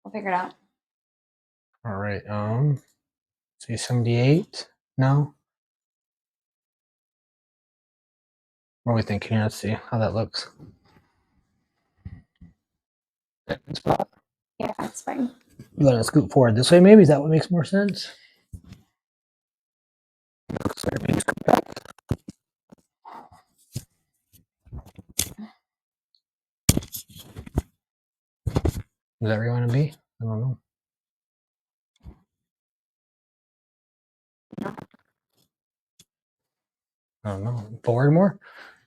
We'll figure it out. All right. Say 78. No. What are we thinking here? Let's see how that looks. Good spot. Yeah, that's fine. Let us scoot forward this way. Maybe is that what makes more sense? Is that where you want to be? I don't know. I don't know. Forward more?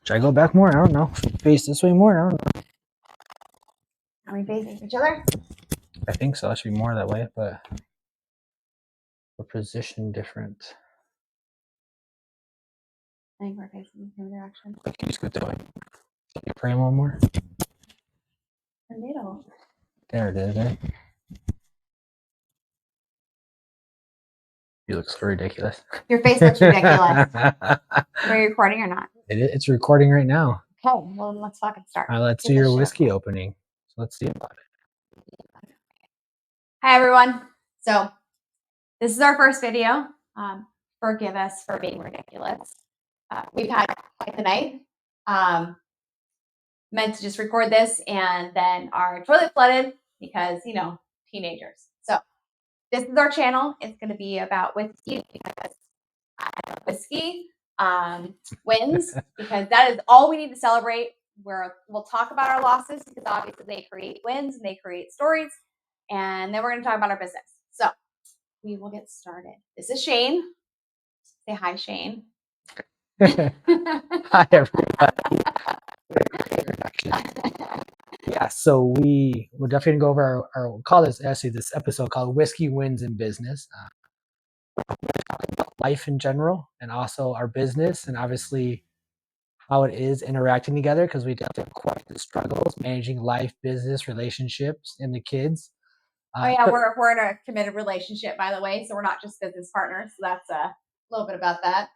Should I go back more? I don't know. Face this way more? I don't know. Are we facing each other? I think so. It should be more that way, but we're positioned different. I think we're facing the same direction. Can you scoot that way? Can you frame one more? A little. There it is, eh? You look so ridiculous. Your face looks ridiculous. Are you recording or not? It's recording right now. Okay, well, then let's fucking start. All right, let's do your whiskey opening. So let's see about it. Hi, everyone. So this is our first video. Forgive us for being ridiculous. We've had quite the night. Meant to just record this, and then our toilet flooded because, you know, teenagers. So this is our channel. It's going to be about whiskey because whiskey wins because that is all we need to celebrate. We'll talk about our losses because obviously they create wins and they create stories, and then we're going to talk about our business. So we will get started. This is Shane. Say hi, Shane. Hi, everybody. Yeah, so we're definitely gonna go over our call this episode called Whiskey Wins in Business. Life in general, and also our business, and obviously how it is interacting together, because we definitely have quite the struggles managing life, business, relationships, and the kids. Oh yeah, we're in a committed relationship, by the way, so we're not just business partners. So that's a little bit about that.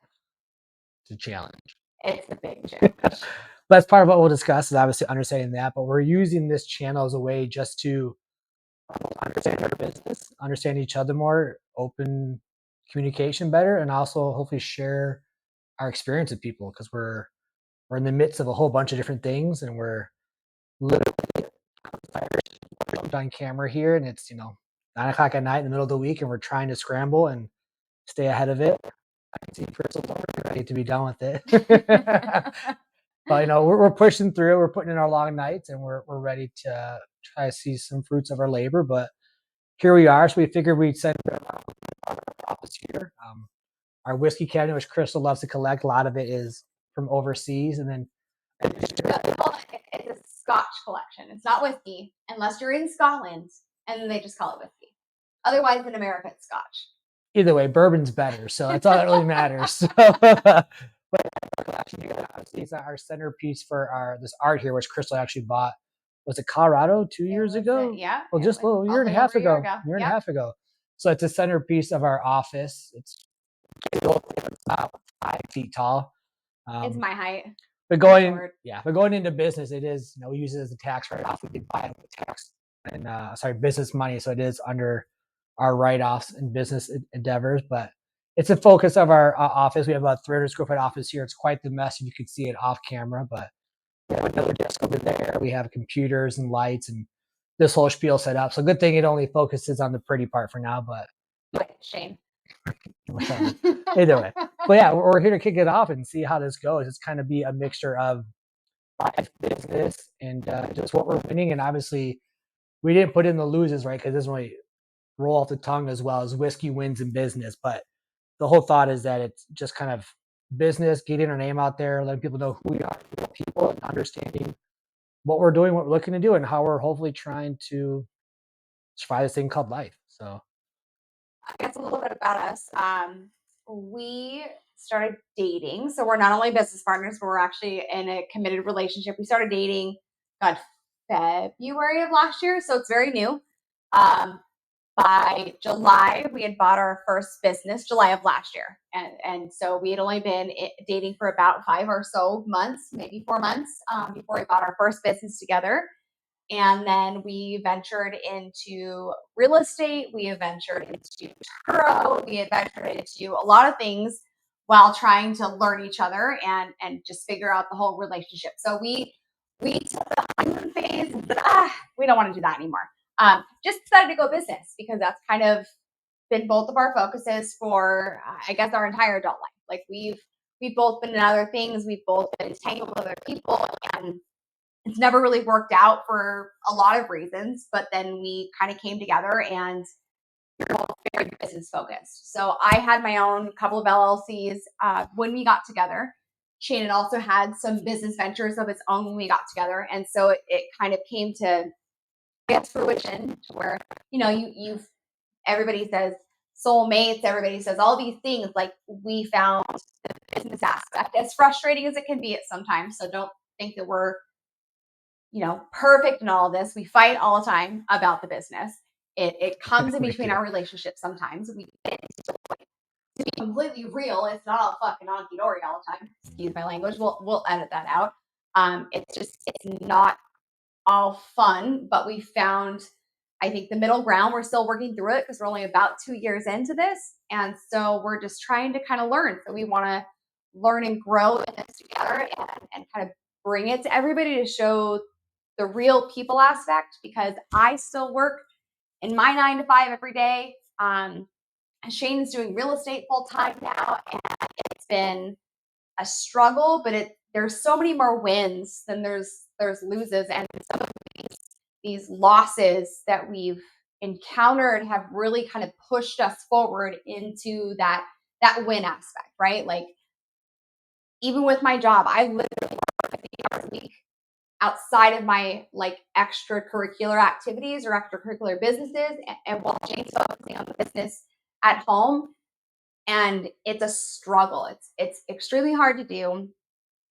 It's a challenge. It's a big challenge. That's part of what we'll discuss, is obviously understanding that, but we're using this channel as a way just to understand our business, understand each other more, open communication better, and also hopefully share our experience with people, because we're in the midst of a whole bunch of different things, and we're literally on camera here, and it's 9 o'clock at night in the middle of the week, and we're trying to scramble and stay ahead of it. I can see Crystal's already ready to be done with it. But we're pushing through. We're putting in our long nights, and we're ready to try to see some fruits of our labor. But here we are. So we figured we'd send our office here. Our whiskey cabinet, which Crystal loves to collect, a lot of it is from overseas, and then it's a Scotch collection. It's not whiskey unless you're in Scotland, and then they just call it whiskey. Otherwise, in America, it's Scotch. Either way, bourbon's better, so that's all that really matters. So, but it's our centerpiece for this art here, which Crystal actually bought. Was it Colorado 2 years ago? Yeah. Well, just a little year and a half ago. Year and a half ago. So it's a centerpiece of our office. It's about 5 feet tall. It's my height. But going into business, it is, we use it as a tax write-off. We can buy it with tax and business money, so it is under our write-offs and business endeavors. But it's a focus of our office. We have about 300 square foot office here. It's quite the mess, and you can see it off camera. But we have another desk over there. We have computers and lights and this whole spiel set up. So good thing it only focuses on the pretty part for now. But Shane. Either way, but yeah, we're here to kick it off and see how this goes. It's kind of be a mixture of life, business, and just what we're winning. And obviously, we didn't put in the loses, right? Because it doesn't really roll off the tongue as well as whiskey wins in business. But the whole thought is that it's just kind of business, getting our name out there, letting people know who we are, people, and understanding what we're doing, what we're looking to do, and how we're hopefully trying to survive this thing called life. So I guess a little bit about us. We started dating. So we're not only business partners, but we're actually in a committed relationship. We started dating, February of last year. So it's very new. By July, we had bought our first business, July of last year. And so we had only been dating for about 5 or so months, maybe 4 months, before we bought our first business together. And then we ventured into real estate. We have ventured into Turo. We have ventured into a lot of things while trying to learn each other and just figure out the whole relationship. So we took the honeymoon phase, but we don't want to do that anymore. Just decided to go business because that's kind of been both of our focuses for I guess our entire adult life. Like we've both been in other things. We've both been entangled with other people, and it's never really worked out for a lot of reasons. But then we kind of came together and we're both very business focused. So I had my own couple of LLCs when we got together. Shannon also had some business ventures of its own when we got together, and so it kind of came to fruition where you've everybody says soulmates, everybody says all these things. Like we found the business aspect, as frustrating as it can be at sometimes. So don't think that we're perfect in all of this. We fight all the time about the business. It comes in between our relationships sometimes. We get to be completely real. It's not all fucking honky dory all the time. Excuse my language. We'll edit that out. It's not all fun, but we found, I think, the middle ground. We're still working through it because we're only about 2 years into this. And so we're just trying to kind of learn. So we want to learn and grow in this together and kind of bring it to everybody to show the real people aspect, because I still work in my 9 to 5 every day. Shane is doing real estate full time now, and it's been a struggle, but there's so many more wins than there's loses, and some of these losses that we've encountered have really kind of pushed us forward into that win aspect, right? Like even with my job, I literally work 50 hours a week outside of my like extracurricular activities or extracurricular businesses, and while Jane's focusing on the business at home. And it's a struggle. It's extremely hard to do.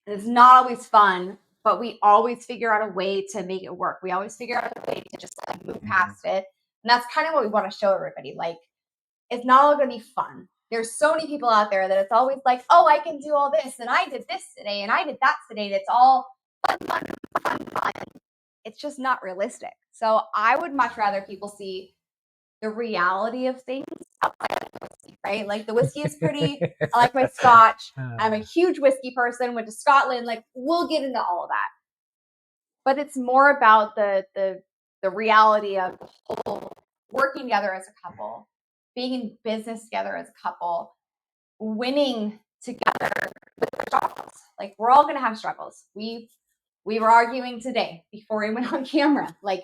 It's not always fun, but we always figure out a way to make it work. We always figure out a way to just like move past it. And that's kind of what we want to show everybody. Like, it's not all going to be fun. There's so many people out there that it's always like, oh, I can do all this, and I did this today, and I did that today. And it's all fun, fun, fun, fun. It's just not realistic. So I would much rather people see the reality of things outside of the whiskey, right? Like the whiskey is pretty. I like my scotch. I'm a huge whiskey person. Went to Scotland. Like we'll get into all of that, but it's more about the reality of the whole working together as a couple, being in business together as a couple, winning together with our struggles. Like we're all gonna have struggles. We were arguing today before we went on camera. Like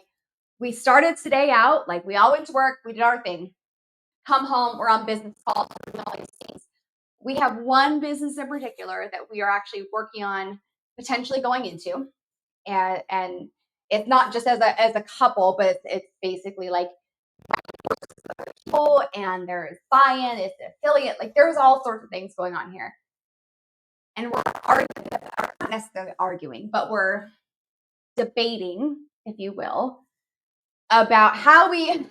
we started today out, like we all went to work, we did our thing, come home, we're on business calls, all these things. We have one business in particular that we are actually working on potentially going into. And it's not just as a couple, but it's basically like people, and there's buy-in, it's an affiliate, like there's all sorts of things going on here. And we're arguing, not necessarily arguing, but we're debating, if you will, about how we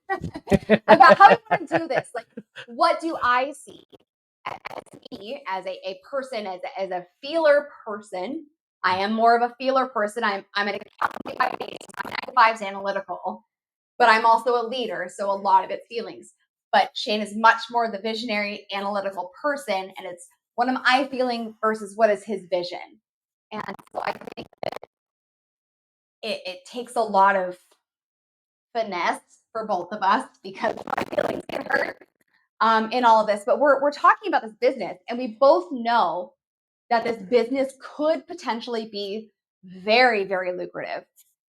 want to do this. Like, what do I see as me, as a person, as a feeler person? I am more of a feeler person. I'm an accountant by base. My 9 to 5 is analytical, but I'm also a leader, so a lot of it's feelings. But Shane is much more the visionary, analytical person, and it's what am I feeling versus what is his vision. And so I think that it takes a lot of finesse for both of us because my feelings get hurt in all of this. But we're talking about this business, and we both know that this business could potentially be very, very lucrative.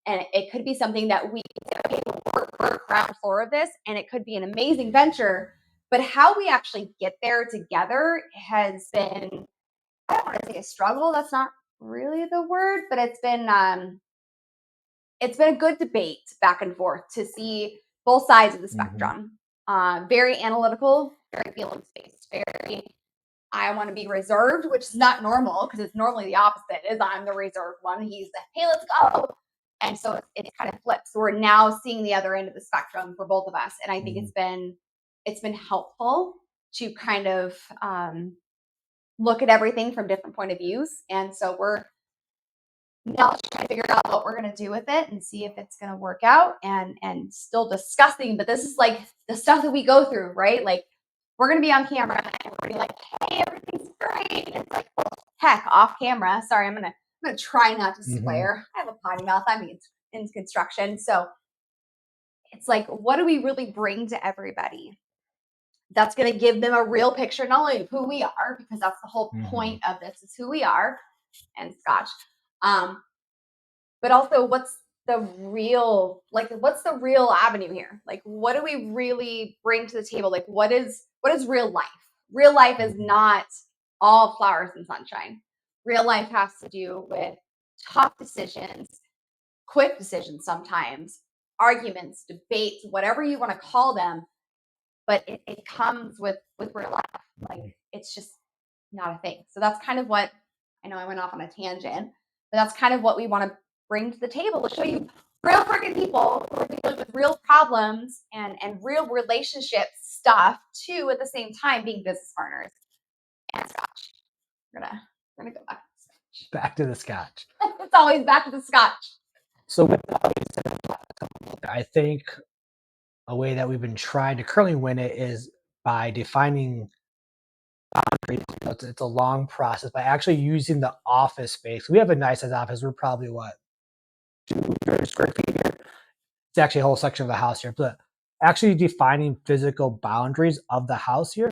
And it could be something that we can work ground floor of this, and it could be an amazing venture. But how we actually get there together has been, I don't want to say a struggle. That's not really the word, but it's been a good debate back and forth to see both sides of the spectrum. Very analytical, very feelings based, very I want to be reserved, which is not normal because it's normally the opposite. Is I'm the reserved one. He's the hey, let's go. And so it kind of flips. So we're now seeing the other end of the spectrum for both of us, and I think it's been helpful to kind of look at everything from different point of views. And so now let's try to figure out what we're going to do with it and see if it's going to work out, and still discussing. But this is like the stuff that we go through, right? Like, we're going to be on camera and we're going to be like, hey, everything's great. And it's like, well, heck, off camera. Sorry, I'm gonna try not to swear. I have a potty mouth. I mean, it's in construction. So it's like, what do we really bring to everybody that's going to give them a real picture, not only of who we are, because that's the whole point of this, is who we are, and Scotch, but also what's the real avenue here? Like, what do we really bring to the table? Like, what is real life? Real life is not all flowers and sunshine. Real life has to do with tough decisions, quick decisions sometimes, arguments, debates, whatever you want to call them. But it comes with real life. Like, it's just not a thing. So that's kind of what, I know I went off on a tangent, but that's kind of what we want to bring to the table, to show you real freaking people who are dealing with real problems and real relationship stuff too, at the same time being business partners. And Scotch. We're gonna go back to the Scotch. Back to the Scotch. It's always back to the Scotch. So with I think a way that we've been trying to currently win it is by defining boundaries. It's a long process by actually using the office space. We have a nice size office. We're probably 200 square feet here. It's actually a whole section of the house here, but actually defining physical boundaries of the house here.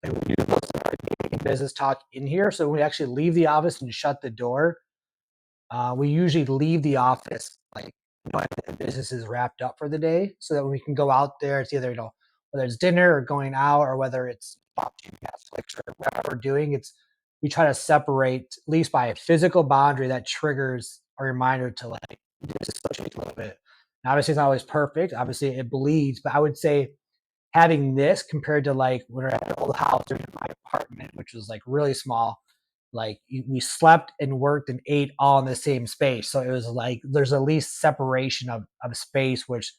And we do most of our business talk in here. So when we actually leave the office and shut the door, we usually leave the office like when the business is wrapped up for the day, so that when we can go out there, it's either whether it's dinner or going out, or whether it's watching Netflix or whatever we're doing. We try to separate at least by a physical boundary that triggers a reminder to like disassociate a little bit. Now, obviously, it's not always perfect. Obviously, it bleeds, but I would say having this compared to like when we're at the old house or in my apartment, which was like really small, like we slept and worked and ate all in the same space. So it was like there's at least separation of space, which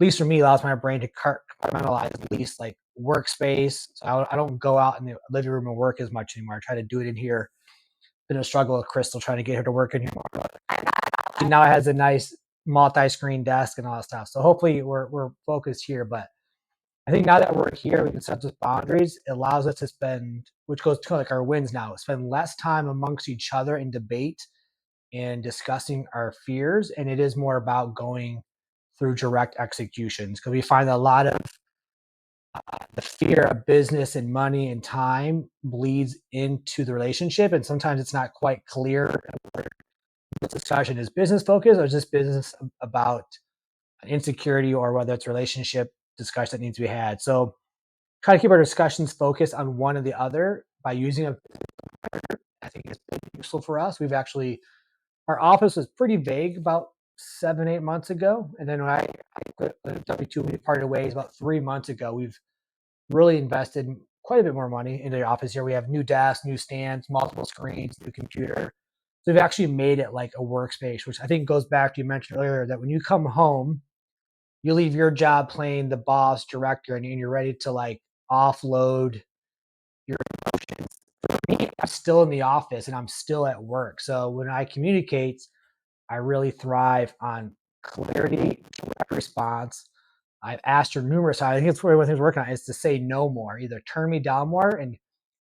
at least for me allows my brain to compartmentalize at least like workspace. So I don't go out in the living room and work as much anymore. I try to do it in here. Been a struggle with Crystal trying to get her to work in here more. And now it has a nice multi-screen desk and all that stuff. So hopefully we're focused here. But I think now that we're here, we can set those boundaries. It allows us to spend, which goes to like our wins now, spend less time amongst each other in debate and discussing our fears. And it is more about going through direct executions, because we find that a lot of the fear of business and money and time bleeds into the relationship. And sometimes it's not quite clear whether this discussion is business focused or is this business about insecurity, or whether it's relationship discussion that needs to be had. So try to keep our discussions focused on one or the other by using a, I think it's been useful for us. Our office was pretty vague about 7, 8 months ago. And then when I quit W2, we parted ways about 3 months ago. We've really invested quite a bit more money into the office here. We have new desks, new stands, multiple screens, new computer. So we've actually made it like a workspace, which I think goes back to, you mentioned earlier, that when you come home, you leave your job playing the boss director and you're ready to like offload your emotions. For me, I'm still in the office and I'm still at work. So when I communicate, I really thrive on clarity, direct response. I've asked her numerous times. I think it's one of the things we're working on is to say no more. Either turn me down more and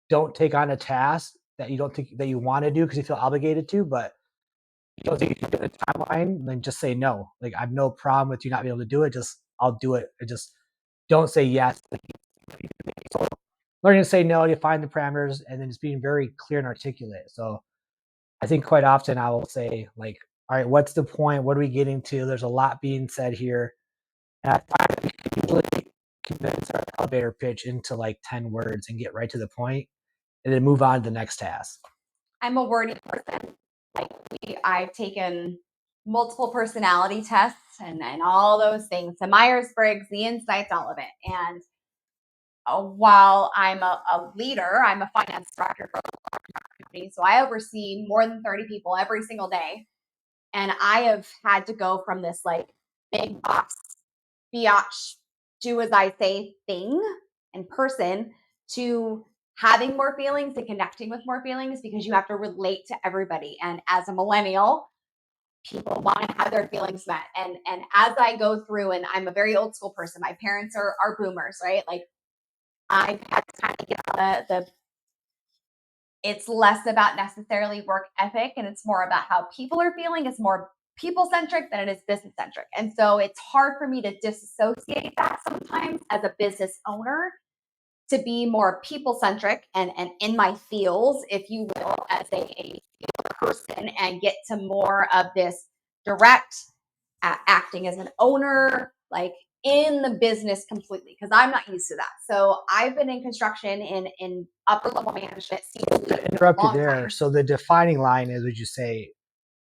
don't take on a task that you don't think that you want to do because you feel obligated to, but you don't think you can do the timeline, then just say no. Like, I have no problem with you not being able to do it. Just I'll do it. Just don't say yes. So learning to say no, you find the parameters, and then just being very clear and articulate. So I think quite often I will say like, all right, what's the point? What are we getting to? There's a lot being said here. And I find that we can usually condense our elevator pitch into like 10 words and get right to the point and then move on to the next task. I'm a wordy person. Like, I've taken multiple personality tests and all those things, the Myers-Briggs, the Insights, all of it. And while I'm a leader, I'm a finance director for a company, so I oversee more than 30 people every single day. And I have had to go from this like big box, biatch, do as I say thing and person to having more feelings and connecting with more feelings, because you have to relate to everybody. And as a millennial, people want to have their feelings met. And as I go through, and I'm a very old school person, my parents are boomers, right? Like I've had to kind of get on the it's less about necessarily work ethic and it's more about how people are feeling. It's more people centric than it is business centric. And so it's hard for me to disassociate that sometimes as a business owner to be more people centric and in my feels, if you will, as a person, and get to more of this direct acting as an owner, like in the business completely, because I'm not used to that. So I've been in construction in upper level management. Interrupt you there. So the defining line is, would you say,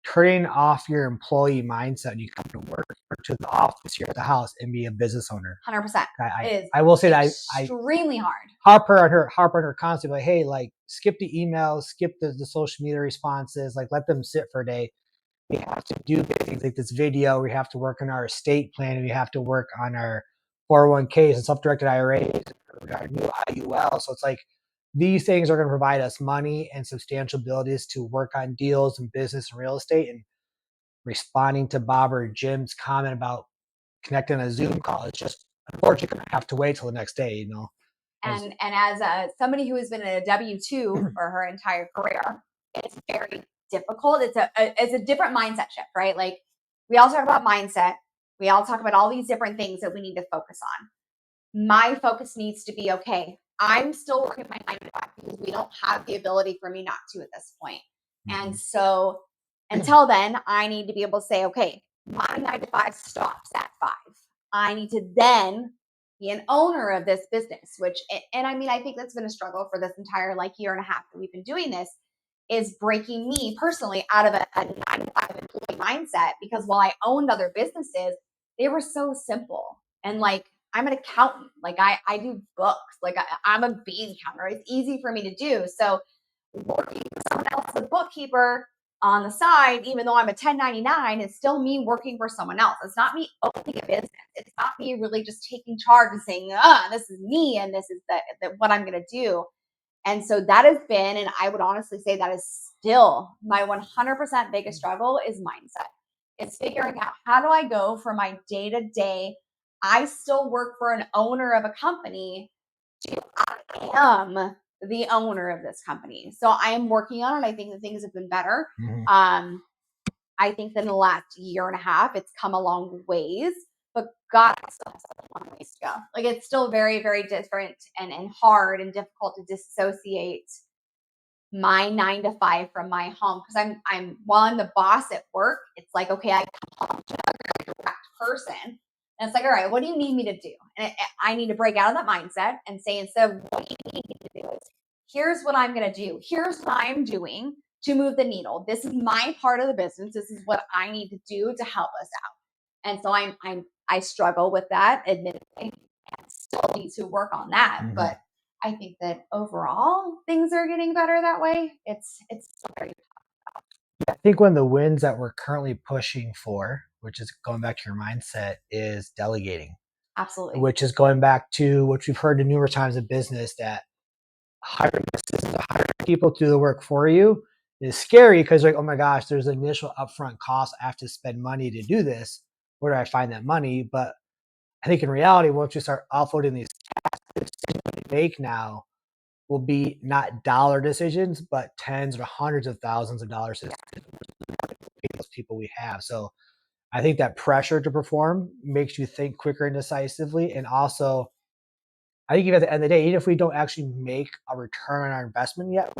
turning off your employee mindset when you come to work or to the office here at the house and be a business owner? 100%. I will say that extremely hard. Harper on her constantly, like, hey, like skip the emails, skip the social media responses, like let them sit for a day. We have to do things like this video. We have to work on our estate plan. We have to work on our 401ks and self-directed IRAs, our new IUL. So it's like these things are going to provide us money and substantial abilities to work on deals and business and real estate. And responding to Bob or Jim's comment about connecting on a Zoom call, it's just unfortunately going to have to wait till the next day, you know. And as somebody who has been in a W-2 for her entire career, it's very difficult. It's a different mindset shift, right? Like we all talk about mindset. We all talk about all these different things that we need to focus on. My focus needs to be, okay, I'm still working my 9 to 5 because we don't have the ability for me not to at this point. And so until then, I need to be able to say, okay, my 9 to 5 stops at 5. I need to then be an owner of this business, which, and I mean, I think that's been a struggle for this entire like year and a half that we've been doing this, is breaking me personally out of a 9 to 5 employee mindset, because while I owned other businesses, they were so simple. And like, I'm an accountant, like I do books, like I'm a bean counter. It's easy for me to do. So working for someone else as a bookkeeper on the side, even though I'm a 1099, is still me working for someone else. It's not me owning a business. It's not me really just taking charge and saying, this is me and this is the what I'm going to do. And so that has been, and I would honestly say that is still my 100% biggest struggle is mindset. It's figuring out, how do I go from my day to day, I still work for an owner of a company, to I am the owner of this company. So I am working on it. I think that things have been better. I think that in the last year and a half, it's come a long ways, but God, I still have a long ways to go. Like it's still very, very different and hard and difficult to disassociate my 9 to 5 from my home. Cause I'm while I'm the boss at work, it's like, okay, I come home to a direct person. And it's like, all right, what do you need me to do? And I need to break out of that mindset and say, instead of what you need me to do, is here's what I'm going to do. Here's what I'm doing to move the needle. This is my part of the business. This is what I need to do to help us out. And so I struggle with that, admittedly, and still need to work on that. But I think that overall things are getting better that way. It's still very tough. I think one of the wins that we're currently pushing for, which is going back to your mindset, is delegating. Absolutely. Which is going back to what we've heard numerous times in business, that hiring people to do the work for you is scary because like, oh my gosh, there's an initial upfront cost. I have to spend money to do this. Where do I find that money? But I think in reality, once you start offloading these tasks, the decisions you make now will be not dollar decisions, but tens or hundreds of thousands of dollars to those people we have. So I think that pressure to perform makes you think quicker and decisively. And also, I think even at the end of the day, even if we don't actually make a return on our investment yet,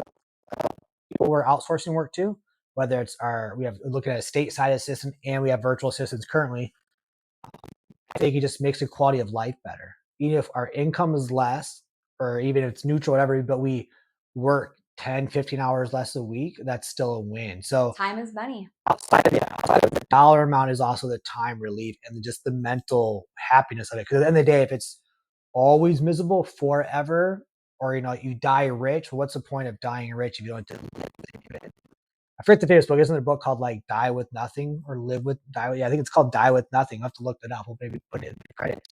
people we're outsourcing work to, whether it's we have looking at a stateside assistant and we have virtual assistants currently, I think it just makes the quality of life better. Even if our income is less, or even if it's neutral, whatever, but we work 10, 15 hours less a week, that's still a win. So time is money. Outside of the dollar amount is also the time relief and just the mental happiness of it. Because at the end of the day, if it's always miserable forever, or you die rich, what's the point of dying rich if you don't have to live with it? I forget the famous book. Isn't there a book called like Die with Nothing or Die with? Yeah, I think it's called Die with Nothing. I'll have to look that up. We'll maybe put it in the credits.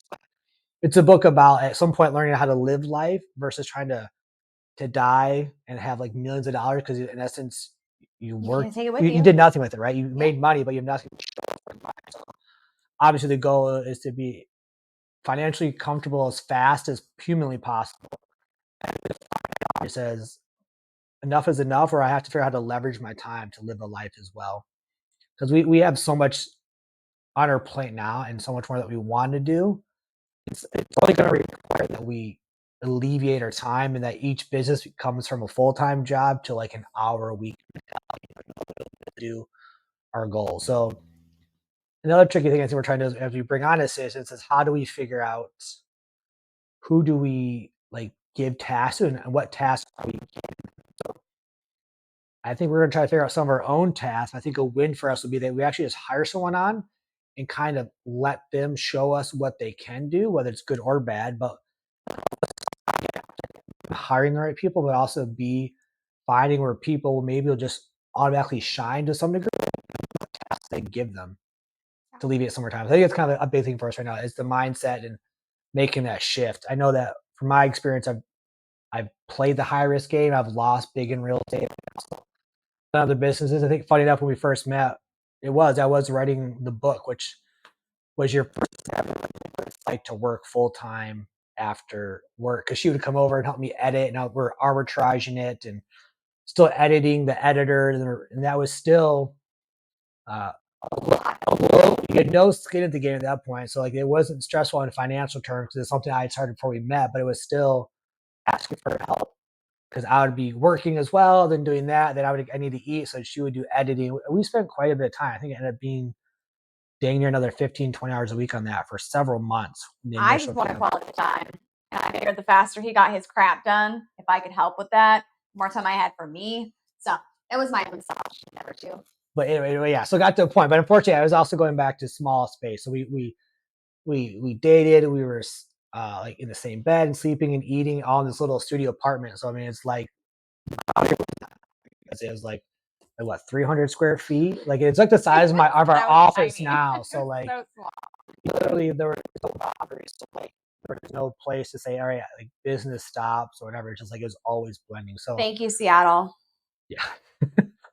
It's a book about at some point learning how to live life versus trying to die and have like millions of dollars, because in essence you You worked, can't take it with you you. did nothing with it, right? You made money, but you have nothing to show for it. So obviously, the goal is to be financially comfortable as fast as humanly possible. It says enough is enough, or I have to figure out how to leverage my time to live a life as well. Because we have so much on our plate now and so much more that we want to do. It's only going to require that we alleviate our time and that each business comes from a full time job to like an hour a week to do our goal. So another tricky thing I think we're trying to do as we bring on assistants is how do we figure out who do we like give tasks to and what tasks are we giving. So I think we're gonna try to figure out some of our own tasks. I think a win for us would be that we actually just hire someone on and kind of let them show us what they can do, whether it's good or bad, but hiring the right people, but also be finding where people maybe will just automatically shine to some degree tasks they give them to alleviate some more time. I think it's kind of a big thing for us right now is the mindset and making that shift. I know that from my experience, I've played the high risk game. I've lost big in real estate. Other businesses. I think funny enough, when we first met, I was writing the book, which was your first step like to work full time after work because she would come over and help me edit, and we're arbitraging it and still editing the editor, and that was still uh, you had no skin in the game at that point. So like it wasn't stressful in financial terms because it's something I had started before we met, but it was still asking for help because I would be working as well, then doing that. Then I need to eat, so she would do editing. We spent quite a bit of time. I think it ended up being dang near another 15, 20 hours a week on that for several months. I just wanted quality time. And I figured the faster he got his crap done, if I could help with that, the more time I had for me. So it was my own selfish endeavor too. But anyway, yeah. So it got to a point. But unfortunately, I was also going back to small space. So we dated. We were like in the same bed and sleeping and eating all in this little studio apartment. So I mean, it's like it was like what 300 square feet. Like it's like the size of our office tiny. Now. So like so literally there were no boundaries. So like there was no place to say all right, like business stops or whatever. It's just like it was always blending. So thank you, Seattle. Yeah.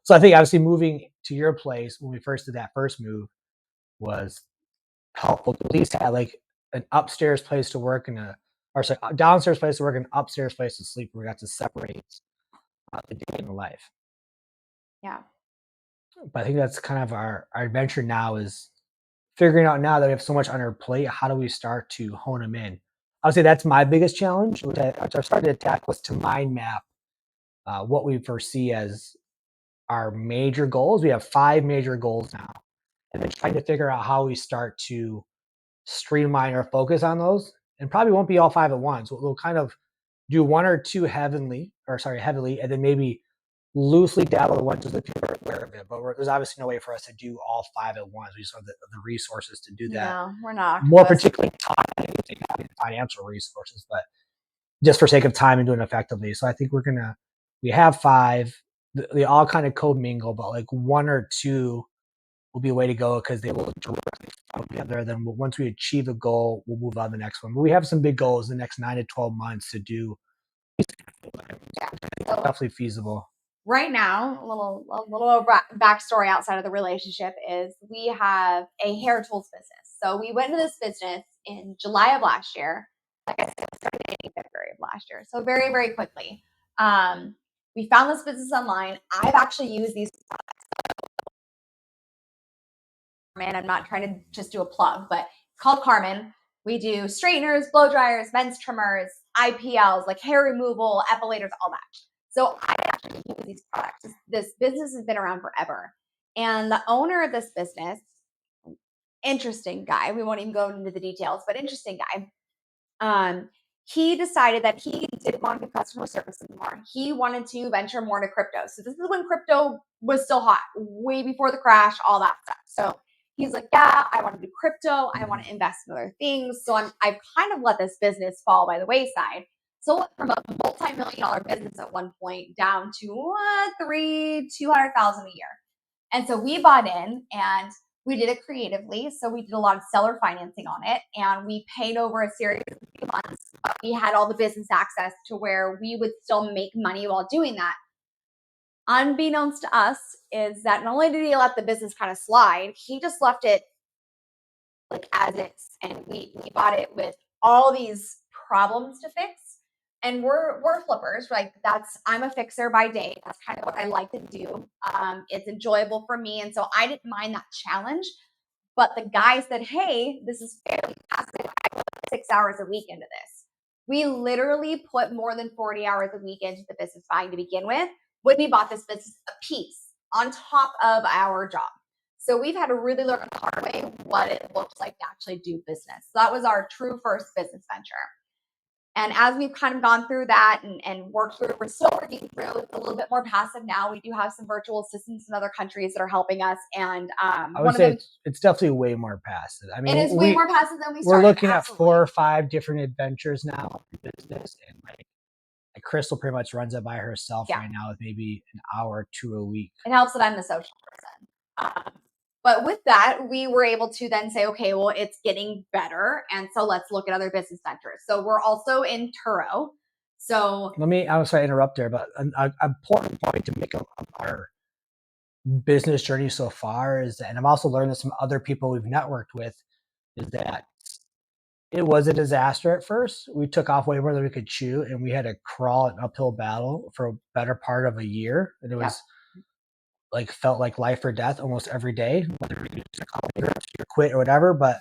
So I think obviously moving to your place when we first did that first move was helpful to at least have like an upstairs place to work and downstairs place to work and upstairs place to sleep where we got to separate the day and the life. Yeah. But I think that's kind of our adventure now is figuring out now that we have so much on our plate, how do we start to hone them in? I would say that's my biggest challenge, which I started to tackle was to mind map what we foresee as our major goals. We have 5 major goals now, and then trying to figure out how we start to streamline our focus on those, and probably won't be all 5 at once. We'll kind of do 1 or 2 heavily, and then maybe loosely dabble the ones that people are aware of it. But there's obviously no way for us to do all 5 at once. We just have the resources to do that. No, we're not. More particularly time, having financial resources, but just for sake of time and doing it effectively. So I think we have 5. They all kind of commingle, but like 1 or 2 will be a way to go because they will directly come together. Then once we achieve a goal, we'll move on to the next one. But we have some big goals in the next 9 to 12 months to do. Yeah, so definitely feasible. Right now, a little backstory outside of the relationship is we have a hair tools business. So we went into this business in July of last year. Like I said, started in February of last year. So very, very quickly. We found this business online. I've actually used these products. Man, I'm not trying to just do a plug, but it's called Carmen. We do straighteners, blow dryers, men's trimmers, IPLs, like hair removal, epilators, all that. So I actually use these products. This business has been around forever. And the owner of this business, interesting guy, we won't even go into the details, but interesting guy. He decided that he didn't want to do customer service anymore. He wanted to venture more to crypto. So this is when crypto was still hot, way before the crash, all that stuff. So he's like, yeah, I want to do crypto. I want to invest in other things. So I've kind of let this business fall by the wayside. So from a multi-million-dollar business at one point down to $200,000 a year. And so we bought in and we did it creatively. So we did a lot of seller financing on it and we paid over a series of months. We had all the business access to where we would still make money while doing that. unbeknownst to us, is that not only did he let the business kind of slide, he just left it like as is. And we bought it with all these problems to fix. And we're flippers, like I'm a fixer by day. That's kind of what I like to do. It's enjoyable for me. And so I didn't mind that challenge. But the guy said, hey, this is fairly passive. I put 6 hours a week into this. We literally put more than 40 hours a week into the business buying to begin with when we bought this business a piece on top of our job. So we've had to really learn the hard way what it looks like to actually do business. So that was our true first business venture. And as we've kind of gone through that and worked through, we're still working through. It's a little bit more passive now. We do have some virtual assistants in other countries that are helping us. And I would say it's definitely way more passive. I mean, it is way more passive than we started. We're looking at 4 or 5 different adventures now in business, and like Crystal pretty much runs it by herself right now with maybe an hour or 2 a week. It helps that I'm the social person. But with that, we were able to then say, okay, well, it's getting better. And so let's look at other business ventures. So we're also in Turo. So I'm sorry to interrupt there, but an important point to make of our business journey so far is, and I've also learned this from other people we've networked with, is that it was a disaster at first. We took off way more than we could chew, and we had to crawl an uphill battle for a better part of a year. And it was like felt like life or death almost every day, whether you quit or whatever. But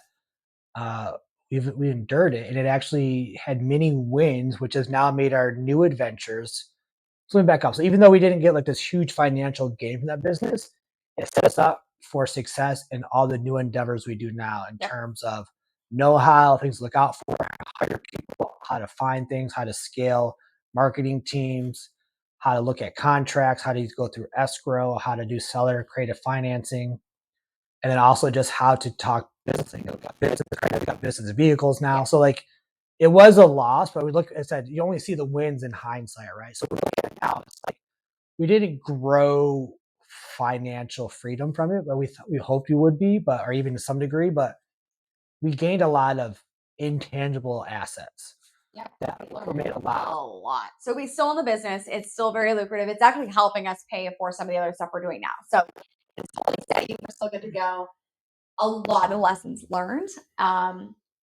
we endured it, and it actually had many wins, which has now made our new adventures. So let me back up. So even though we didn't get like this huge financial gain from that business, it set us up for success in all the new endeavors we do now in terms of know-how, things to look out for, how to hire people, how to find things, how to scale marketing teams, how to look at contracts, how to go through escrow, how to do seller creative financing, and then also just how to talk business. We got business vehicles now. So like it was a loss, but I said, you only see the wins in hindsight, right? So we're looking at now, it's like we didn't grow financial freedom from it, but we hoped we would be, or even to some degree, but we gained a lot of intangible assets. Yeah, that made a lot. So we still in the business. It's still very lucrative. It's actually helping us pay for some of the other stuff we're doing now. So it's totally steady. We're still good to go. A lot of lessons learned.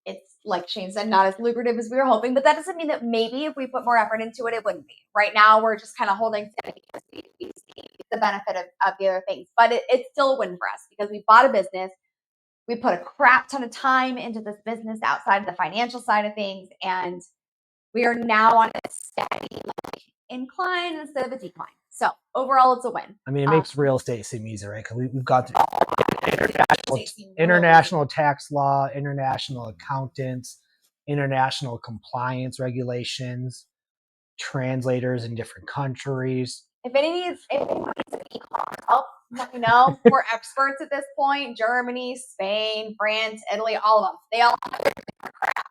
It's like Shane said, not as lucrative as we were hoping, but that doesn't mean that maybe if we put more effort into it, it wouldn't be. Right now, we're just kind of holding steady because we see the benefit of the other things. But it's still a win for us because we bought a business. We put a crap ton of time into this business outside of the financial side of things, and we are now on a steady incline instead of a decline. So overall, it's a win. I mean, it makes real estate seem easy, right? Because we've got international tax law, international accountants, international compliance regulations, translators in different countries. If anyone needs an e-commerce help, let me know. We're experts at this point. Germany, Spain, France, Italy, all of them. They all have different crap.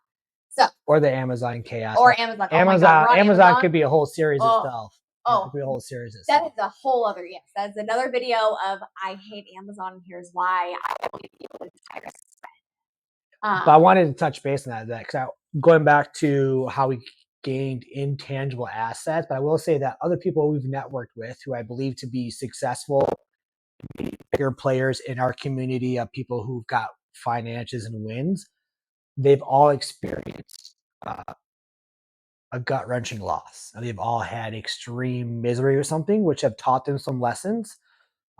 So, or the Amazon chaos. Or Amazon. Amazon could be a whole series itself. That is a whole other, yes. That's another video of I hate Amazon and here's why. I will give you an entire but I wanted to touch base on that because going back to how we gained intangible assets, but I will say that other people we've networked with who I believe to be successful, bigger players in our community of people who've got finances and wins, they've all experienced a gut-wrenching loss. They've all had extreme misery or something, which have taught them some lessons.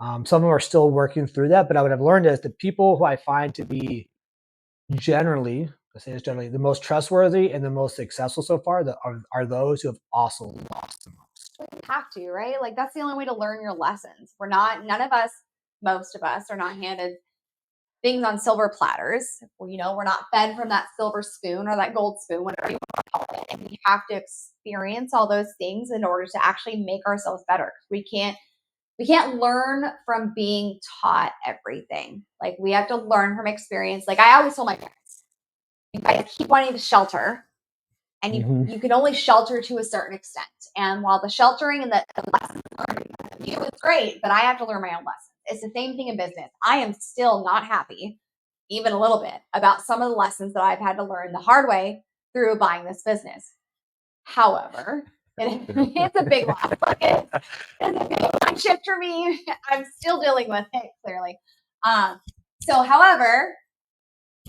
Some of them are still working through that, but what I've learned is the people who I find to be generally the most trustworthy and the most successful so far are those who have also lost the most. You have to, right? Like that's the only way to learn your lessons. Most of us are not handed things on silver platters. We're not fed from that silver spoon or that gold spoon, whatever you want to call it. And we have to experience all those things in order to actually make ourselves better. We can't learn from being taught everything. Like we have to learn from experience. Like I always told my parents, you guys keep wanting to shelter, and you can only shelter to a certain extent. And while the sheltering and the lessons learned from you is great, but I have to learn my own lessons. It's the same thing in business. I am still not happy, even a little bit, about some of the lessons that I've had to learn the hard way through buying this business. However, It's a big loss. Like it's a big mind shift for me. I'm still dealing with it, clearly. So, however,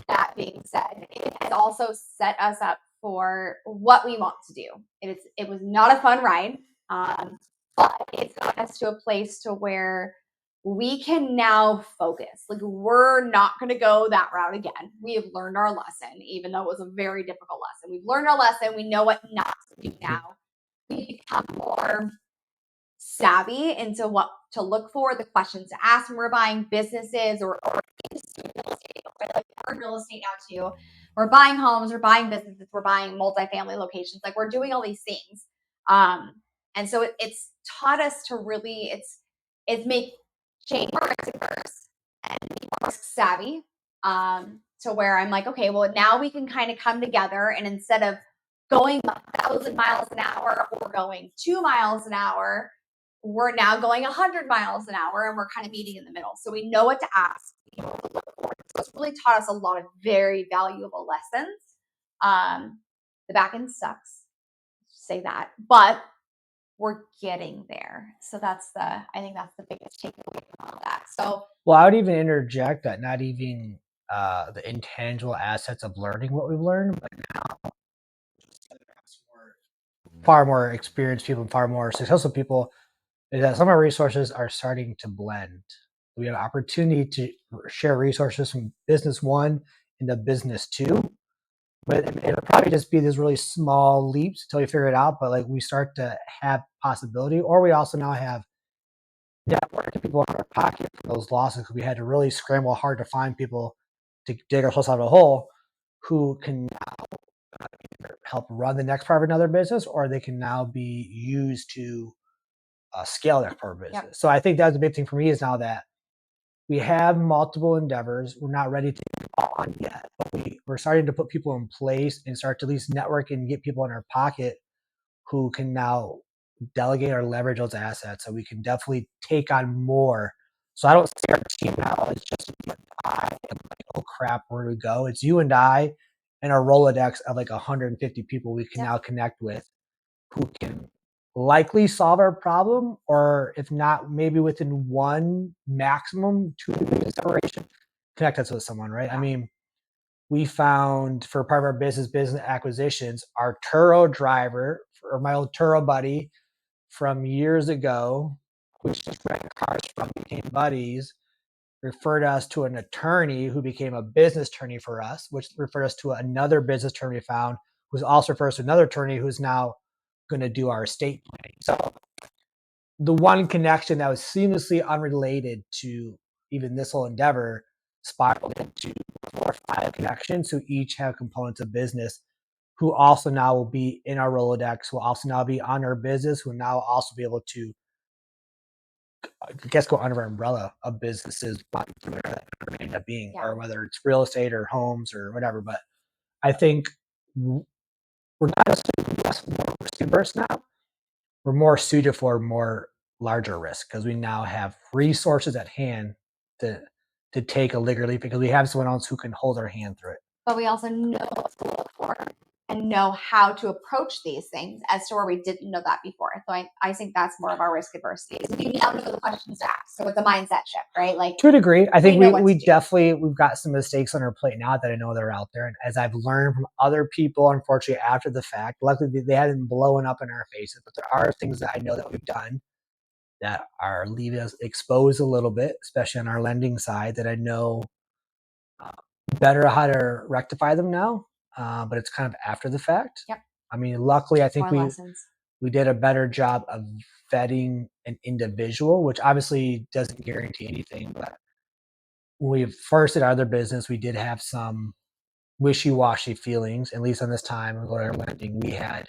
that being said, it has also set us up for what we want to do. It was not a fun ride, but it's got us to a place to where we can now focus. Like we're not going to go that route again. We have learned our lesson, even though it was a very difficult lesson. We've learned our lesson. We know what not to do now. We become more savvy into what to look for, the questions to ask when we're buying businesses or real estate. Like we're in real estate now too. We're buying homes, we're buying businesses, we're buying multifamily locations. Like we're doing all these things. And so it's taught us to really it's make change more risk and be more savvy. To where I'm like, okay, well now we can kind of come together and instead of going 1,000 miles an hour or going 2 miles an hour, we're now going 100 miles an hour and we're kind of meeting in the middle. So we know what to ask. We know what to look for. So it's really taught us a lot of very valuable lessons. The back end sucks, say that, but we're getting there. So I think that's the biggest takeaway from all that. So, well, I would even interject that not even the intangible assets of learning what we've learned, but now far more experienced people, far more successful people, is that some of our resources are starting to blend. We have an opportunity to share resources from business one into business two, but it'll probably just be these really small leaps until we figure it out. But like we start to have possibility, or we also now have network of people in our pocket for those losses because we had to really scramble hard to find people to dig ourselves out of a hole who can now either help run the next part of another business, or they can now be used to scale that part of business. Yep. So I think that's the big thing for me is now that we have multiple endeavors. We're not ready to take it all on yet, but we're starting to put people in place and start to at least network and get people in our pocket who can now delegate or leverage those assets. So we can definitely take on more. So I don't see our team now as just I am like, oh crap, where do we go? It's you and I and a Rolodex of like 150 people we can now connect with who can likely solve our problem, or if not, maybe within 1 maximum 2 degrees of separation, connect us with someone, right? I mean, we found for part of our business acquisitions, our Turo driver, or my old Turo buddy from years ago, which just rented cars from, became buddies, referred us to an attorney who became a business attorney for us, which referred us to another business attorney we found, who's also referred us to another attorney who's now going to do our estate planning. So the one connection that was seamlessly unrelated to even this whole endeavor spiraled into 4 or 5 connections who each have components of business, who also now will be in our Rolodex, will also now be on our business, who now also be able to, I guess, go under our umbrella of businesses, whatever that may end up being, or whether it's real estate or homes or whatever. But I think we're not necessarily less more risk averse now. We're more suited for more larger risk because we now have resources at hand to take a bigger leap because we have someone else who can hold our hand through it. But we also know what to look for and know how to approach these things as to where we didn't know that before. So I think that's more of our risk adversity. We now know the questions to ask. So it's a mindset shift, right? Like to a degree, I think we definitely, do. We've got some mistakes on our plate now that I know they're out there. And as I've learned from other people, unfortunately, after the fact, luckily they haven't blown up in our faces, but there are things that I know that we've done that are leaving us exposed a little bit, especially on our lending side, that I know better how to rectify them now. But it's kind of after the fact. Yep. I mean, luckily, I think More we did a better job of vetting an individual, which obviously doesn't guarantee anything. But when we first did our other business, we did have some wishy-washy feelings. At least on this time, when we were lending, we had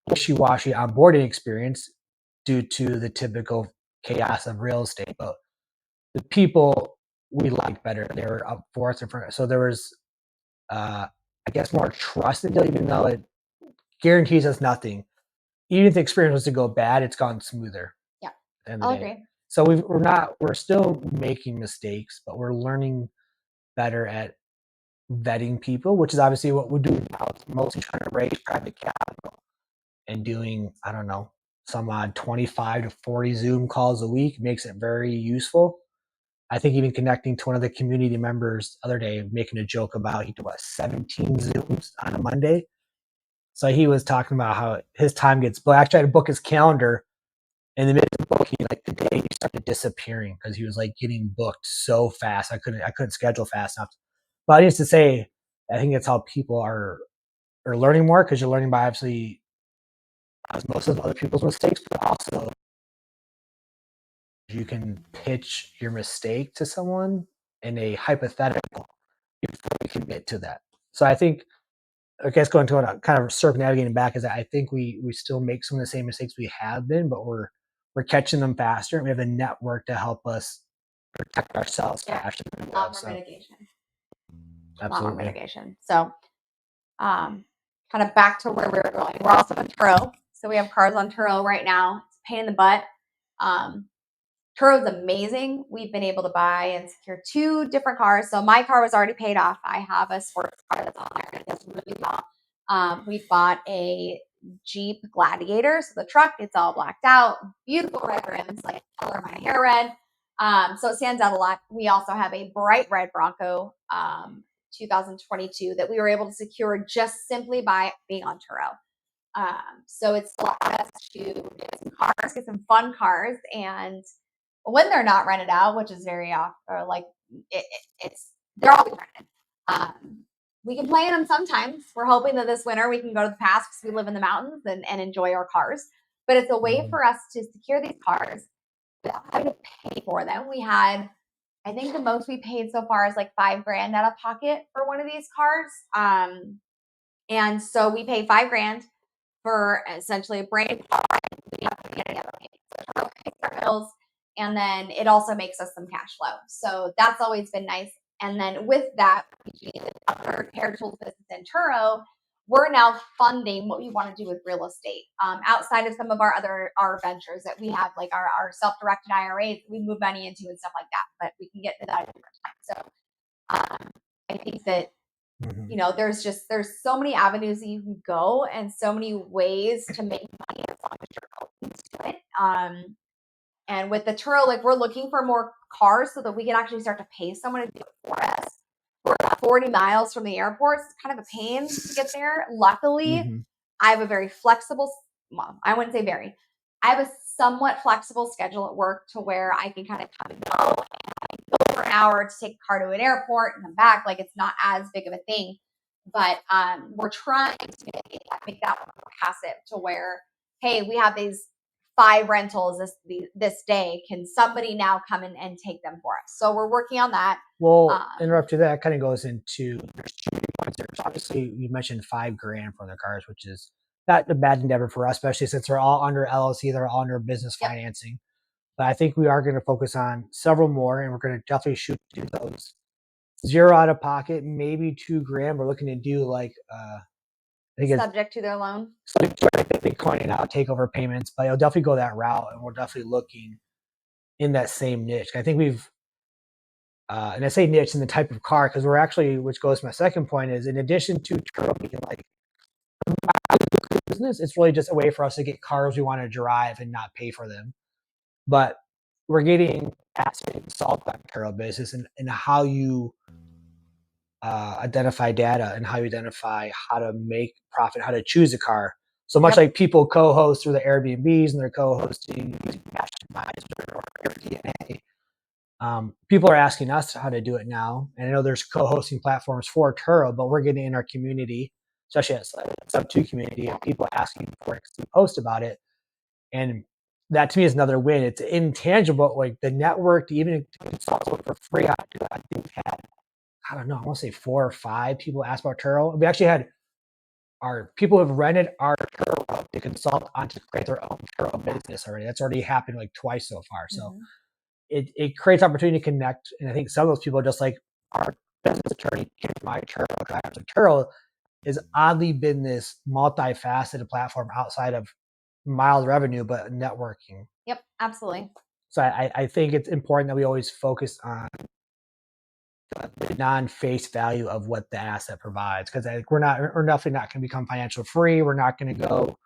wishy-washy onboarding experience due to the typical chaos of real estate. But the people we liked better, they were up for us in front. So there was, I guess, more trust until, even though it guarantees us nothing. Even if the experience was to go bad, it's gone smoother. Yeah, I'll agree. So we're still making mistakes, but we're learning better at vetting people, which is obviously what we do now. It's mostly trying to raise private capital and doing, I don't know, some 25 to 40 Zoom calls a week makes it very useful. I think even connecting to one of the community members the other day, making a joke about he did what 17 Zooms on a Monday. So he was talking about how his time gets booked. I actually had to book his calendar in the midst of booking, like the day he started disappearing because he was like getting booked so fast. I couldn't schedule fast enough. But I used to say, I think it's how people are learning more because you're learning by obviously most of other people's mistakes, but also you can pitch your mistake to someone in a hypothetical before you commit to that. So I think, I guess going to a kind of circumnavigating back is that I think we still make some of the same mistakes we have been, but we're catching them faster. And we have a network to help us protect ourselves faster. A lot more mitigation. A lot more Absolutely. mitigation. So, kind of back to where we were going. We're also on Turo. So we have cars on Turo right now. It's a pain in the butt. Turo's amazing. We've been able to buy and secure 2 different cars. So my car was already paid off. I have a sports car that's on there and it does really well. We bought a Jeep Gladiator. So the truck, it's all blacked out, beautiful red rims, like color my hair red. So it stands out a lot. We also have a bright red Bronco 2022 that we were able to secure just simply by being on Turo. So it's allowed us to get some cars, get some fun cars, and when they're not rented out, which is very often, or like it's they're always rented. We can play in them sometimes. We're hoping that this winter we can go to the pass because we live in the mountains and enjoy our cars. But it's a way for us to secure these cars without having to pay for them. We had, I think the most we paid so far is like $5,000 out of pocket for one of these cars. And so we pay $5,000 for essentially a brand new car. We have to get any other payments. So our bills, and then it also makes us some cash flow. So that's always been nice. And then with that, other Hair Tools business in Turo, we're now funding what we want to do with real estate. Outside of some of our ventures that we have, like our self-directed IRAs, we move money into and stuff like that. But we can get to that at a different time. So I think that there's so many avenues that you can go and so many ways to make money as long as you're open to it. And with the Turo, like we're looking for more cars so that we can actually start to pay someone to do it for us. We're about 40 miles from the airport. It's kind of a pain to get there. Luckily, I have a very flexible, well, I wouldn't say very, I have a somewhat flexible schedule at work to where I can kind of come and go. And go for an hour to take a car to an airport and come back. Like it's not as big of a thing. But we're trying to make that more passive to where, hey, we have these 5 rentals this day. Can somebody now come in and take them for us? So we're working on that. Well, interrupt you. That kind of goes into there's 2 points there. So obviously, you mentioned $5,000 for the cars, which is not a bad endeavor for us, especially since they're all under LLC, they're all under business financing. But I think we are going to focus on several more, and we're going to definitely shoot to do those 0 out of pocket, maybe $2,000. We're looking to do like I think it's subject to their loan. subject to Bitcoin and out takeover payments, but it'll definitely go that route, and we're definitely looking in that same niche. I think we've and I say niche in the type of car because we're actually, which goes to my second point, is in addition to Turo being like business, it's really just a way for us to get cars we want to drive and not pay for them. But we're getting asset solved by Turo business and how you identify data and how you identify how to make profit, how to choose a car. So much like people co-host through the Airbnbs and they're co-hosting using Mastermind or AirDNA. People are asking us how to do it now. And I know there's co-hosting platforms for Turo, but we're getting in our community, especially at Sub2 community, and people asking for it because we post about it. And that to me is another win. It's intangible, like the network, even consult for free. I think we've had, I don't know, I want to say 4 or 5 people ask about Turo. We actually had our people who have rented our Turo to consult on to create their own Turo business already. That's already happened like twice so far. So it creates opportunity to connect. And I think some of those people are just like our business attorney came from my Turo drivers. Turo has oddly been this multifaceted platform outside of mild revenue, but networking. Yep, absolutely. So I think it's important that we always focus on the non-face value of what the asset provides, because we're definitely not going to become financial free. We're not going to go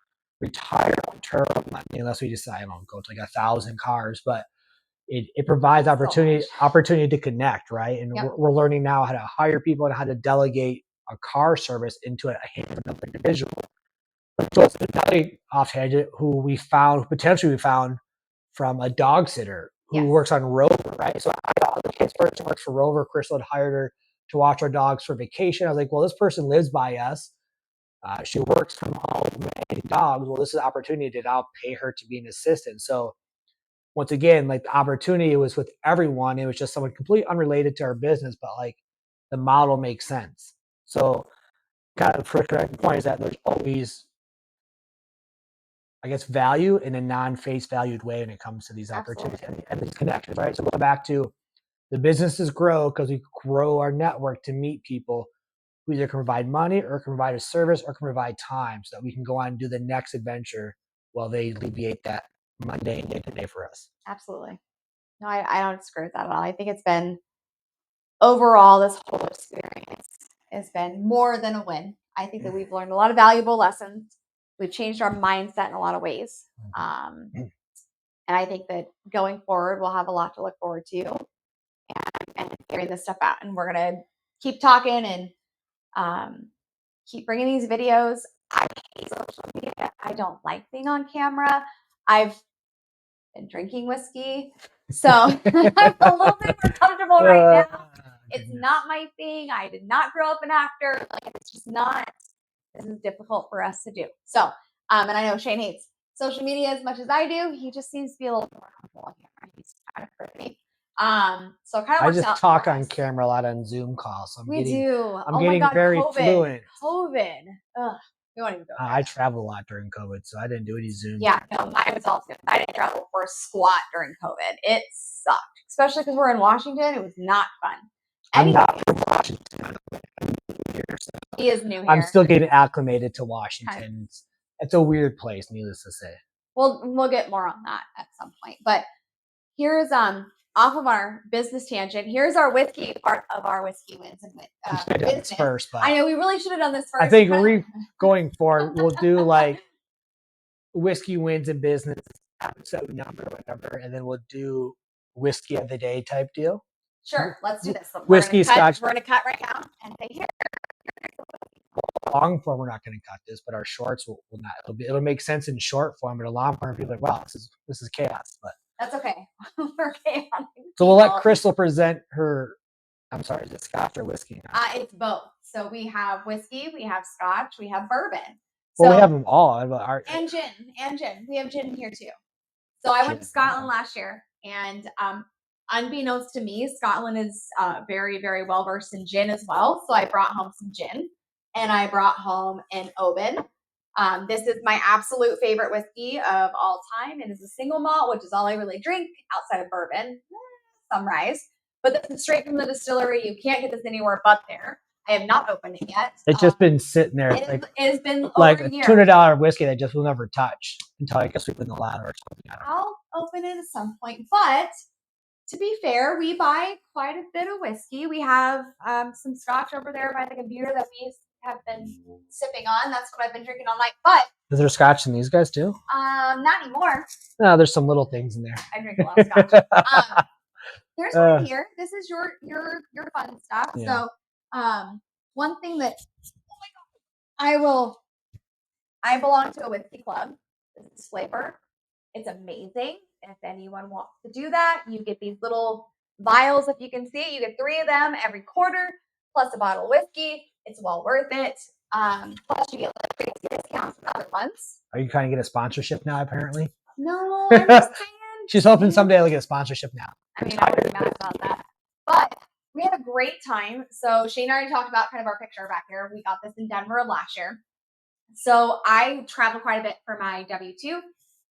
retire on term money unless we decide, I don't know, go to like 1,000 cars, but it provides That's so opportunity to connect, right? And Yep. we're learning now how to hire people and how to delegate a car service into a hands of another individual. So it's another off tangent potentially we found from a dog sitter who Yes. works on Rover, right? So I got the kid's person works for Rover. Crystal had hired her to watch our dogs for vacation. I was like, well, this person lives by us. She works from home managing dogs. Well, this is an opportunity to now pay her to be an assistant. So once again, like the opportunity was with everyone. It was just someone completely unrelated to our business, but like the model makes sense. So kind of the first point is that there's always, I guess, value in a non-face valued way when it comes to these opportunities and these connections, right? So going back to the businesses grow because we grow our network to meet people who either can provide money or can provide a service or can provide time so that we can go on and do the next adventure while they alleviate that mundane day-to-day for us. Absolutely. No, I don't disagree with that at all. I think it's been overall, this whole experience has been more than a win. I think that we've learned a lot of valuable lessons. We've changed our mindset in a lot of ways. And I think that going forward, we'll have a lot to look forward to and figuring this stuff out. And we're going to keep talking and keep bringing these videos. I hate social media. I don't like being on camera. I've been drinking whiskey. So I'm a little bit more comfortable right now. It's not my thing. I did not grow up an actor. Like, it's just not, this is difficult for us to do. So, and I know Shane hates social media as much as I do. He just seems to be a little more comfortable on camera. He's kind of pretty. So kind of I just talk on camera a lot on Zoom calls. So I'm getting very fluent. COVID. Ugh. We won't even go I traveled a lot during COVID, so I didn't do any Zoom. Yeah, no, mine was all good. I didn't travel for a squat during COVID. It sucked, especially because we're in Washington. It was not fun. I'm not from Washington. He is new here. I'm still getting acclimated to Washington. It's a weird place, needless to say. We'll get more on that at some point. But here's off of our business tangent. Here's our whiskey part of our whiskey wins and business. First, but I know we really should have done this first. I think going forward, we'll do like whiskey wins and business episode number, whatever, and then we'll do whiskey of the day type deal. Sure, let's do this. Whiskey, Scotch. We're gonna cut right now and say here. Long form, we're not going to cut this, but our shorts will not. It'll make sense in short form, but a long form, people are like, wow, this is chaos. But that's okay. We're chaotic. So we'll let Crystal present her. I'm sorry, is it Scotch or whiskey? It's both. So we have whiskey, we have Scotch, we have bourbon. Well, we have them all. And gin. We have gin here too. So I went to Scotland last year, and unbeknownst to me, Scotland is very, very well versed in gin as well. So I brought home some gin, and I brought home an Oban. This is my absolute favorite whiskey of all time. It is a single malt, which is all I really drink outside of bourbon. Sunrise. But this is straight from the distillery. You can't get this anywhere but there. I have not opened it yet. It's just been sitting there. It has been like over a $200 whiskey that just will never touch until I guess we put in the ladder or something. I'll open it at some point. But to be fair, we buy quite a bit of whiskey. We have some Scotch over there by the computer that we have been sipping on. That's what I've been drinking all night. But is there Scotch in these guys too? Not anymore. No, there's some little things in there. I drink a lot of Scotch. There's one here. This is your fun stuff. Yeah. So one thing that I belong to a whiskey club. This is flavor. It's amazing. If anyone wants to do that, you get these little vials. If you can see, you get 3 of them every quarter, plus a bottle of whiskey. It's well worth it. Plus you get like crazy discounts from other ones. Are you trying to get a sponsorship now, apparently? No, I'm just saying. She's hoping someday I'll get a sponsorship now. I mean, I wouldn't be mad about that. But we had a great time. So Shane already talked about kind of our picture back here. We got this in Denver last year. So I travel quite a bit for my W-2.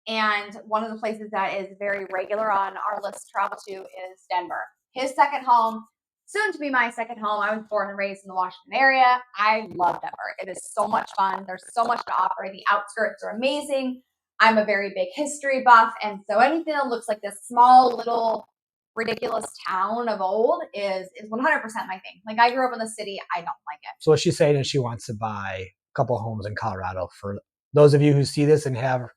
And one of the places that is very regular on our list to travel to is Denver. His second home, soon to be my second home. I was born and raised in the Washington area. I love Denver. It is so much fun. There's so much to offer. The outskirts are amazing. I'm a very big history buff. And so anything that looks like this small, little, ridiculous town of old is 100% my thing. Like, I grew up in the city. I don't like it. So what she's saying is she wants to buy a couple homes in Colorado for those of you who see this and have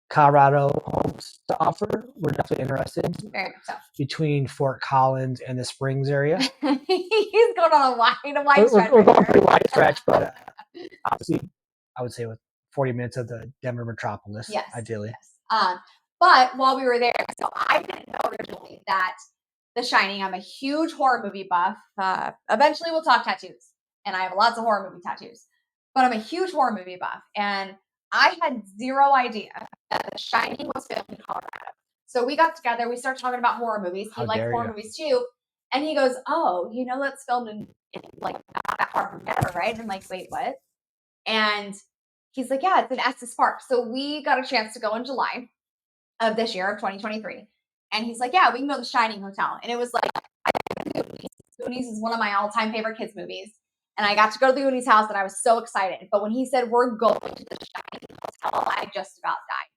Colorado homes to offer, we're definitely interested. Very much so. Between Fort Collins and the Springs area. He's going on a wide We're stretch. going pretty wide stretch, but obviously, I would say with 40 minutes of the Denver metropolis, Yes, ideally. Yes. But while we were there, so I didn't know originally that The Shining, I'm a huge horror movie buff. Eventually we'll talk tattoos, and I have lots of horror movie tattoos, but I'm a huge horror movie buff, and I had zero idea that The Shining was filmed in Colorado. So we got together, we started talking about horror movies. He likes horror movies too. And he goes, oh, you know, that's filmed in like not that far from Denver, right? And I'm like, wait, what? And he's like, yeah, it's in Estes Park. So we got a chance to go in July of this year, of 2023. And he's like, yeah, we can go to the Shining Hotel. And it was like, Goonies is one of my all-time favorite kids movies. And I got to go to the Goonies house and I was so excited. But when he said, we're going to the Shining Hotel, I just about died.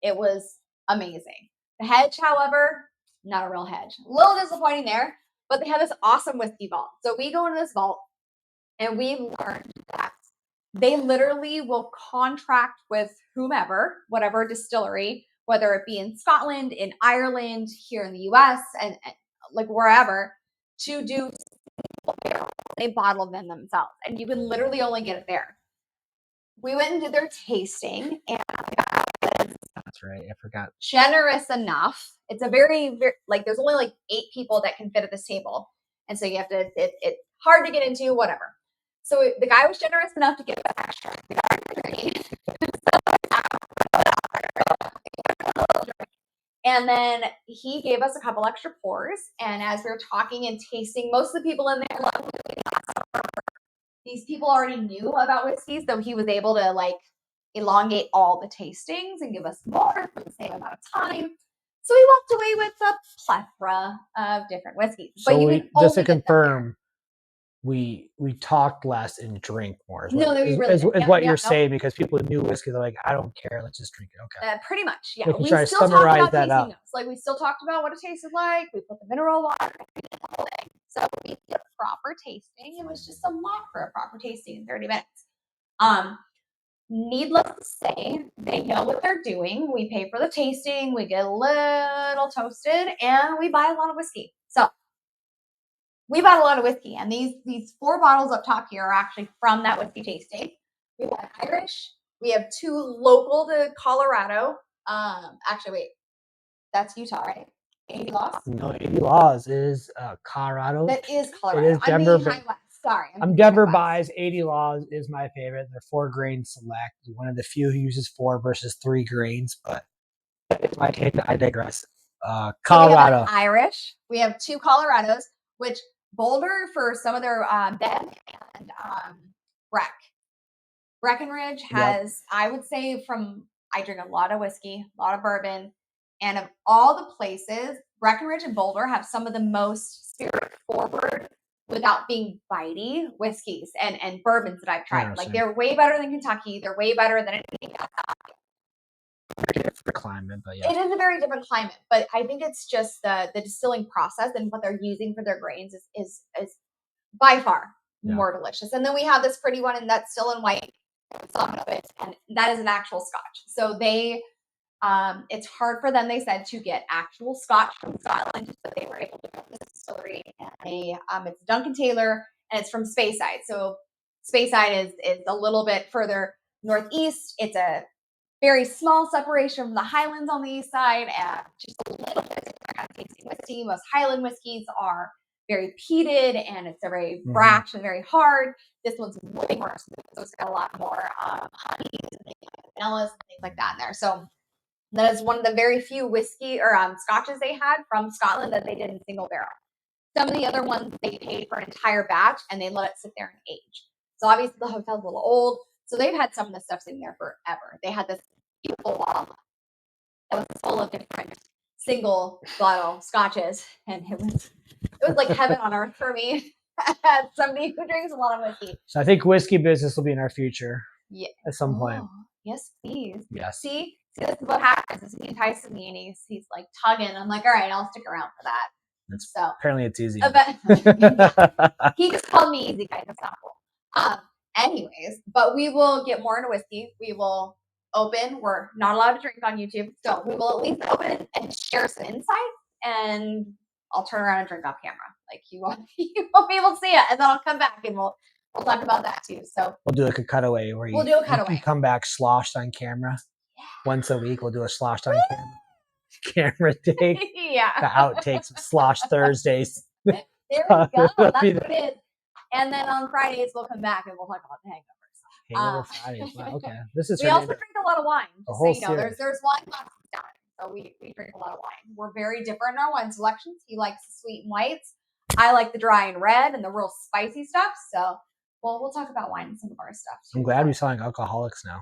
It was amazing. The hedge, however, not a real hedge. A little disappointing there, but they have this awesome whiskey vault. So we go into this vault and we learned that they literally will contract with whomever, whatever distillery, whether it be in Scotland, in Ireland, here in the US, and like wherever, to do they bottle them themselves. And you can literally only get it there. We went and did their tasting, and that's right. I forgot. Generous enough. It's a very, very like there's only like 8 people that can fit at this table. And so you have to, it's hard to get into, whatever. So the guy was generous enough to give us extra. And then he gave us a couple extra pours. And as we were talking and tasting, most of the people in there loved these people already knew about whiskey, so he was able to like elongate all the tastings and give us more for the same amount of time. So we walked away with a plethora of different whiskeys. So but you just to confirm, we talked less and drank more. Is what you're saying, because people with new whiskey, they're like, I don't care, let's just drink it. Okay. Pretty much, yeah. We try to summarize that up. Like we still talked about what it tasted like. We put the mineral water, the whole thing. So we did a proper tasting. It was just a lot for a proper tasting in 30 minutes. Needless to say, they know what they're doing. We pay for the tasting, we get a little toasted, and we buy a lot of whiskey. So we bought a lot of whiskey, and these 4 bottles up top here are actually from that whiskey tasting. We have Irish. We have 2 local to Colorado. Actually, wait, that's Utah, right? 80 Laws? No, 80 Laws is Colorado. That is Colorado. It is Denver. I'm High West. Sorry. I'm Denver buys. 80 Laws is my favorite. They're 4 grain select. One of the few who uses 4 versus 3 grains, but it's my take. I digress. Colorado. So we have Irish. We have 2 Colorados, which Boulder for some of their Ben and Breckenridge has, I would say, I drink a lot of whiskey, a lot of bourbon, and of all the places, Breckenridge and Boulder have some of the most spirit forward, without being bitey, whiskeys and bourbons that I've tried. Like they're way better than Kentucky. They're way better than anything else. Different climate, but yeah, it is a very different climate. But I think it's just the distilling process and what they're using for their grains is by far more delicious. And then we have this pretty one, and that's still in white, some of it, and that is an actual Scotch. So they, it's hard for them, they said, to get actual Scotch from Scotland, but they were able to go to this distillery. And it's Duncan Taylor, and it's from Speyside. So Speyside is a little bit further northeast. It's a very small separation from the Highlands on the east side, and just a little bit different kind of tasting whiskey. Most Highland whiskeys are very peated, and it's a very brash and very hard. This one's way more smooth, so it's got a lot more honeys and vanillas and things like that in there. So that is one of the very few whiskey or scotches they had from Scotland that they did in single barrel. Some of the other ones they paid for an entire batch and they let it sit there and age. So obviously the hotel's a little old, so they've had some of this stuff sitting there forever. They had this beautiful wall that was full of different single bottle scotches, and it was like heaven on earth for me as somebody who drinks a lot of whiskey. So I think whiskey business will be in our future. Yeah. At some point. Yes, please. Yes. See, this is what happens. Is he entices me, and he's like tugging. I'm like, all right, I'll stick around for that. So apparently it's easy. He just called me easy, guys. That's not cool. Anyways, but we will get more into whiskey. We will open. We're not allowed to drink on YouTube, so we will at least open and share some insights. And I'll turn around and drink off camera. Like you won't be able to see it, and then I'll come back and we'll talk about that too. So we'll do like a cutaway where we'll do a cutaway. You come back sloshed on camera. Yeah. Once a week, we'll do a sloshed on camera take. Yeah. The outtakes of Slosh Thursdays. There we go. That's what it is. And then on Fridays we'll come back and we'll talk about the hangovers. Hangover Fridays. Wow, okay. This is we also drink a lot of wine. A whole so you know, there's wine glasses down. So we drink a lot of wine. We're very different in our wine selections. He likes the sweet and whites. I like the dry and red and the real spicy stuff. So we'll talk about wine and some of our stuff too. I'm glad we're selling alcoholics now.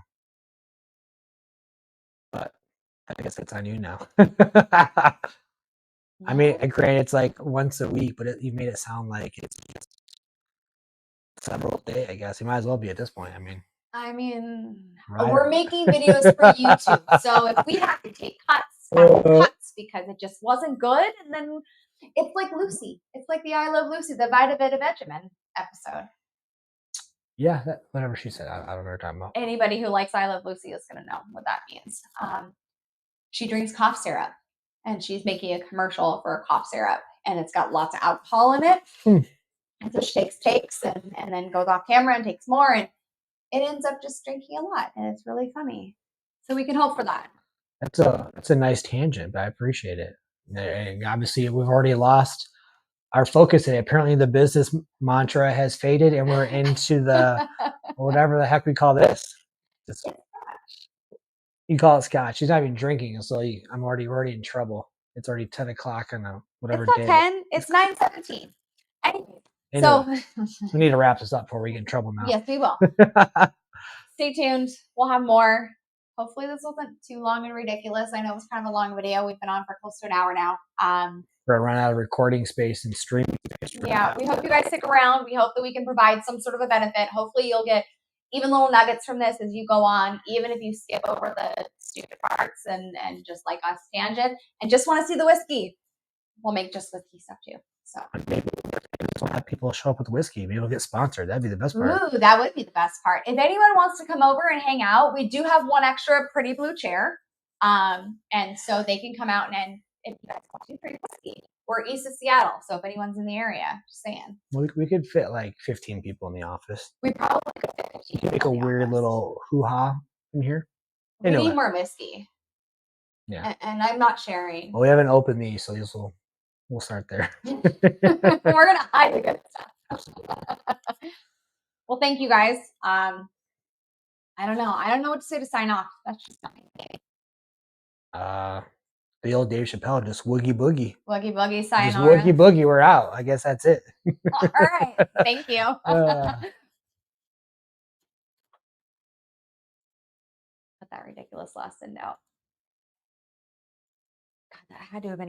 But I guess it's on you now. I mean, granted, it's like once a week, but you made it sound like it's several days, I guess. You might as well be at this point. I mean, right. We're making videos for YouTube. So if we have to take cuts because it just wasn't good, and then it's like Lucy. It's like the I Love Lucy, the Vita Vita Vegemin episode. Yeah, whatever she said. I don't know what you're talking about. Anybody who likes I Love Lucy is going to know what that means. She drinks cough syrup, and she's making a commercial for a cough syrup, and it's got lots of alcohol in it. And so she takes and then goes off camera and takes more, and it ends up just drinking a lot, and it's really funny. So we can hope for that. That's a nice tangent, but I appreciate it. And obviously, we've already lost our focus today. Apparently, the business mantra has faded, and we're into the whatever the heck we call this. You call it scotch. She's not even drinking, so we're already in trouble. It's already 10 o'clock on a whatever it's not day. 10. It's 9:17. Anyway, so we need to wrap this up before we get in trouble now. Yes, we will. Stay tuned. We'll have more. Hopefully this wasn't too long and ridiculous. I know it was kind of a long video. We've been on for close to an hour now. We're running out of recording space and streaming space. Yeah, we hope you guys stick around. We hope that we can provide some sort of a benefit. Hopefully you'll get even little nuggets from this as you go on, even if you skip over the stupid parts and just like us tangent and just want to see the whiskey. We'll make just whiskey stuff too. So maybe we'll have people show up with whiskey. Maybe we'll get sponsored. That'd be the best part. Ooh, that would be the best part. If anyone wants to come over and hang out, we do have one extra pretty blue chair. And so they can come out and if you guys want to drink whiskey. We're east of Seattle, so if anyone's in the area, just saying. We could fit like 15 people in the office. We probably could fit 15 people. Make a weird little hoo-ha in here. We need more whiskey. Yeah. And I'm not sharing. Well, we haven't opened these, so we'll start there. We're gonna hide the good stuff. Well, thank you guys. I don't know what to say to sign off. That's just not me. The old Dave Chappelle, just woogie boogie. Woogie boogie, sayonara. Just woogie boogie, we're out. I guess that's it. All right. Thank you. Put that ridiculous lesson note. God, that had to have been